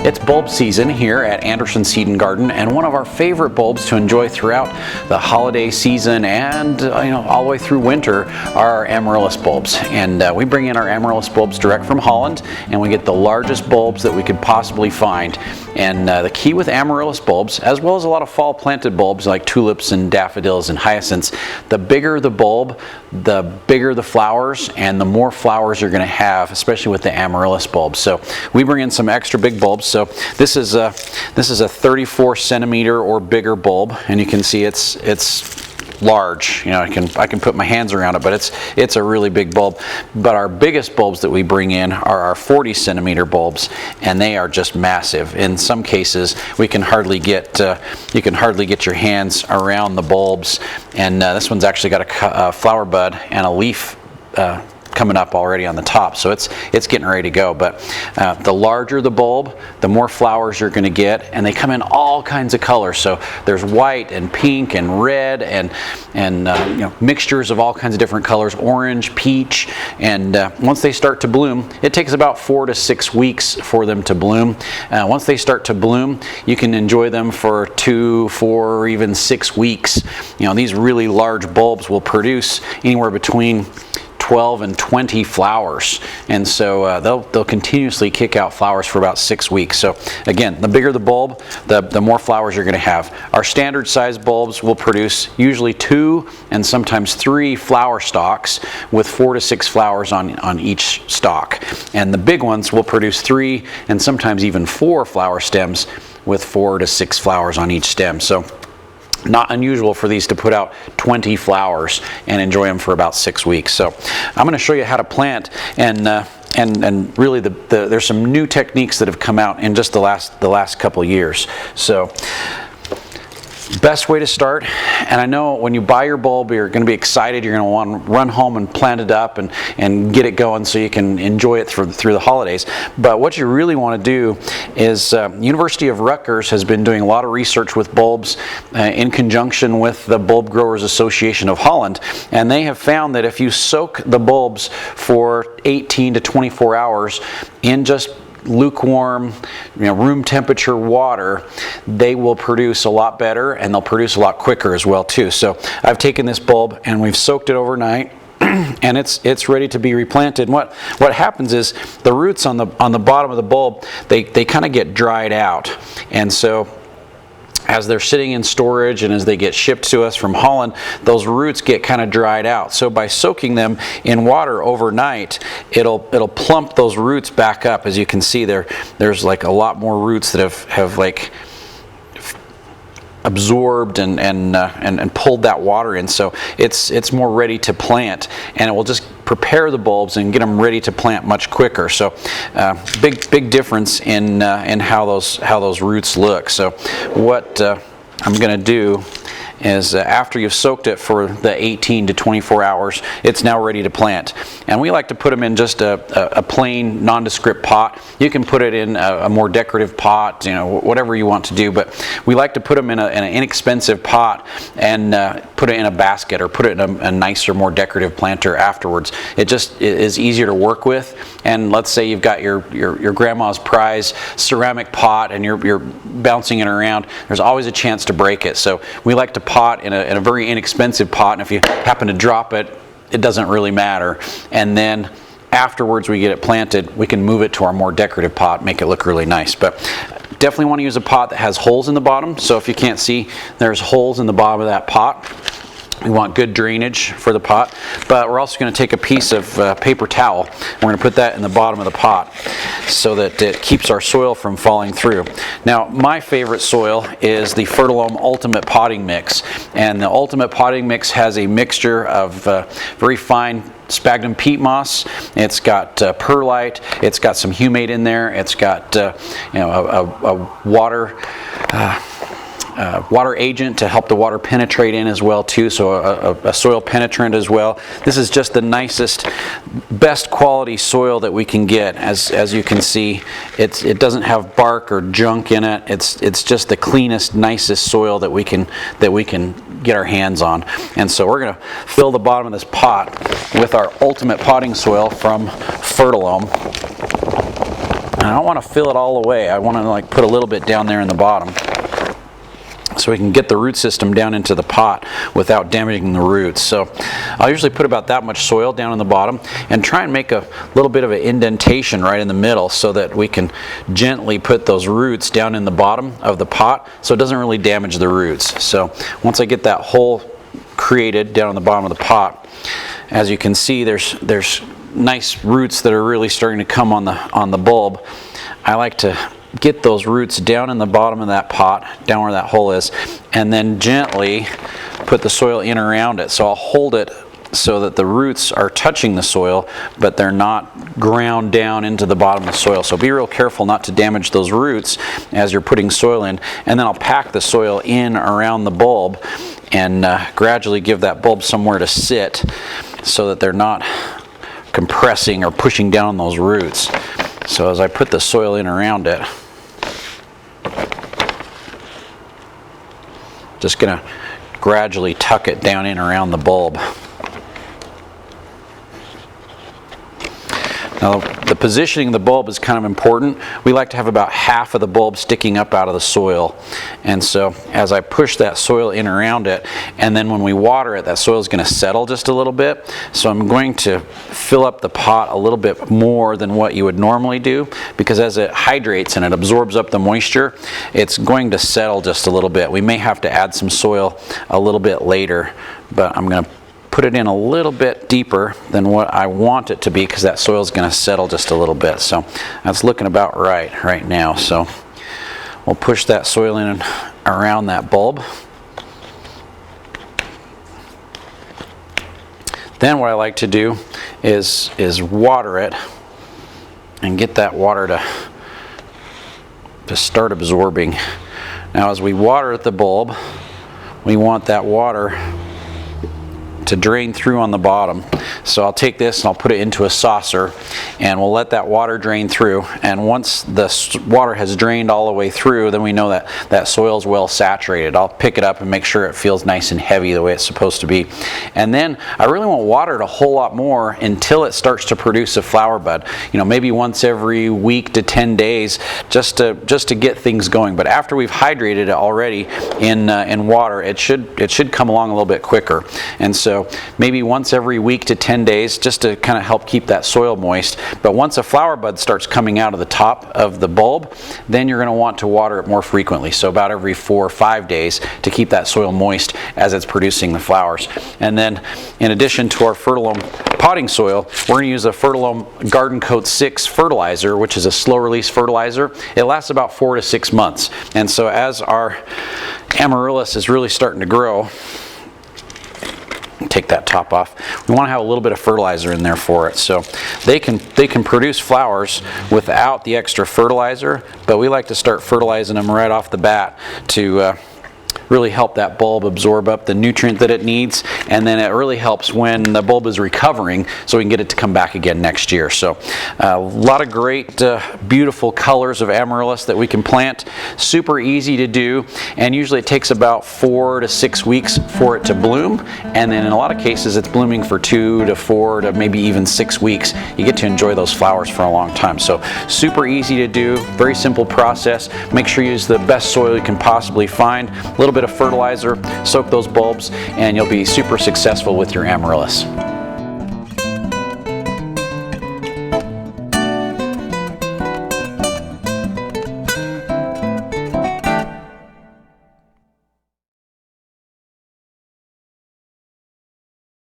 It's bulb season here at Anderson Seed and Garden, and one of our favorite bulbs to enjoy throughout the holiday season and all the way through winter are our Amaryllis bulbs. And we bring in our Amaryllis bulbs direct from Holland, and we get the largest bulbs that we could possibly find. And the key with Amaryllis bulbs, as well as a lot of fall planted bulbs like tulips and daffodils and hyacinths, the bigger the bulb, the bigger the flowers, and the more flowers you're going to have, especially with the Amaryllis bulbs. So we bring in some extra big bulbs. So this is a 34 centimeter or bigger bulb, and you can see it's large. I can put my hands around it, but it's a really big bulb. But our biggest bulbs that we bring in are our 40 centimeter bulbs, and they are just massive. In some cases, you can hardly get your hands around the bulbs. And this one's actually got a flower bud and a leaf coming up already on the top, so it's getting ready to go. But the larger the bulb, the more flowers you're going to get, and they come in all kinds of colors. So there's white and pink and red and mixtures of all kinds of different colors, orange, peach. And once they start to bloom, it takes about 4 to 6 weeks for them to bloom. Once they start to bloom, you can enjoy them for 2, 4, or even 6 weeks. These really large bulbs will produce anywhere between 12 and 20 flowers, and so they'll continuously kick out flowers for about 6 weeks. So again, the bigger the bulb, the more flowers you're going to have. Our standard size bulbs will produce usually 2 and sometimes 3 flower stalks with 4 to 6 flowers on each stalk, and the big ones will produce 3 and sometimes even 4 flower stems with 4 to 6 flowers on each stem. So not unusual for these to put out 20 flowers and enjoy them for about 6 weeks. So I'm going to show you how to plant, and really there's some new techniques that have come out in just the last couple of years. So best way to start, and I know when you buy your bulb, you're going to be excited, you're going to want to run home and plant it up and get it going so you can enjoy it through the holidays. But what you really want to do is, University of Rutgers has been doing a lot of research with bulbs in conjunction with the Bulb Growers Association of Holland, and they have found that if you soak the bulbs for 18 to 24 hours in just lukewarm, room temperature water, they will produce a lot better, and they'll produce a lot quicker as well too. So I've taken this bulb and we've soaked it overnight, and it's ready to be replanted. And what happens is the roots on the bottom of the bulb, they kind of get dried out, and so as they're sitting in storage and as they get shipped to us from Holland, those roots get kind of dried out. So by soaking them in water overnight, it'll plump those roots back up. As you can see there's like a lot more roots that have like absorbed and pulled that water in, so it's more ready to plant, and it will just prepare the bulbs and get them ready to plant much quicker. So big difference in how those roots look. So what I'm going to do is after you've soaked it for the 18 to 24 hours, it's now ready to plant. And we like to put them in just a plain nondescript pot. You can put it in a more decorative pot, whatever you want to do, but we like to put them in an inexpensive pot and put it in a basket or put it in a nicer, more decorative planter afterwards. It just is easier to work with. And let's say you've got your grandma's prize ceramic pot and you're bouncing it around, there's always a chance to break it. So we like to pot in a very inexpensive pot, and if you happen to drop it, it doesn't really matter. And then afterwards we get it planted, we can move it to our more decorative pot, make it look really nice. But definitely want to use a pot that has holes in the bottom. So if you can't see, there's holes in the bottom of that pot. We want good drainage for the pot, but we're also going to take a piece of paper towel. We're going to put that in the bottom of the pot so that it keeps our soil from falling through. Now, my favorite soil is the Fertilome Ultimate Potting Mix, and the Ultimate Potting Mix has a mixture of very fine sphagnum peat moss. It's got perlite. It's got some humate in there. It's got a water agent to help the water penetrate in as well too, so a soil penetrant as well. This is just the nicest, best quality soil that we can get. As you can see, it doesn't have bark or junk in it. It's just the cleanest, nicest soil that we can get our hands on. And so we're going to fill the bottom of this pot with our Ultimate Potting Soil from Fertilome. And I don't want to fill it all the way. I want to like put a little bit down there in the bottom, so we can get the root system down into the pot without damaging the roots. So I'll usually put about that much soil down in the bottom and try and make a little bit of an indentation right in the middle so that we can gently put those roots down in the bottom of the pot so it doesn't really damage the roots. So once I get that hole created down in the bottom of the pot, as you can see, there's nice roots that are really starting to come on the bulb. I like to get those roots down in the bottom of that pot, down where that hole is, and then gently put the soil in around it. So I'll hold it so that the roots are touching the soil, but they're not ground down into the bottom of the soil. So be real careful not to damage those roots as you're putting soil in. And then I'll pack the soil in around the bulb and gradually give that bulb somewhere to sit so that they're not compressing or pushing down those roots. So as I put the soil in around it, just going to gradually tuck it down in around the bulb. Now, the positioning of the bulb is kind of important. We like to have about half of the bulb sticking up out of the soil. And so as I push that soil in around it, and then when we water it, that soil is going to settle just a little bit. So I'm going to fill up the pot a little bit more than what you would normally do, because as it hydrates and it absorbs up the moisture, it's going to settle just a little bit. We may have to add some soil a little bit later, but I'm going to put it in a little bit deeper than what I want it to be, because that soil is going to settle just a little bit. So that's looking about right now. So we'll push that soil in and around that bulb. Then what I like to do is water it and get that water to start absorbing. Now as we water the bulb, we want that water to drain through on the bottom. So I'll take this and I'll put it into a saucer, and we'll let that water drain through. And once the water has drained all the way through, then we know that that soil is well saturated. I'll pick it up and make sure it feels nice and heavy the way it's supposed to be. And then I really won't water it a whole lot more until it starts to produce a flower bud. You know, maybe once every week to 10 days, just to get things going. But after we've hydrated it already in water, it should come along a little bit quicker. And so maybe once every week to 10 days, just to kind of help keep that soil moist. But once a flower bud starts coming out of the top of the bulb, then you're going to want to water it more frequently. So about every 4 or 5 days to keep that soil moist as it's producing the flowers. And then in addition to our Fertilome potting soil, we're going to use a Fertilome Garden Coat 6 fertilizer, which is a slow release fertilizer. It lasts about 4 to 6 months. And so as our Amaryllis is really starting to grow, take that top off, we want to have a little bit of fertilizer in there for it. So they can produce flowers without the extra fertilizer, but we like to start fertilizing them right off the bat to really help that bulb absorb up the nutrient that it needs, and then it really helps when the bulb is recovering so we can get it to come back again next year. So a lot of great beautiful colors of Amaryllis that we can plant. Super easy to do, and usually it takes about 4 to 6 weeks for it to bloom, and then in a lot of cases it's blooming for 2 to 4 to maybe even 6 weeks. You get to enjoy those flowers for a long time. So super easy to do, very simple process. Make sure you use the best soil you can possibly find, a little bit of fertilizer, soak those bulbs, and you'll be super successful with your Amaryllis.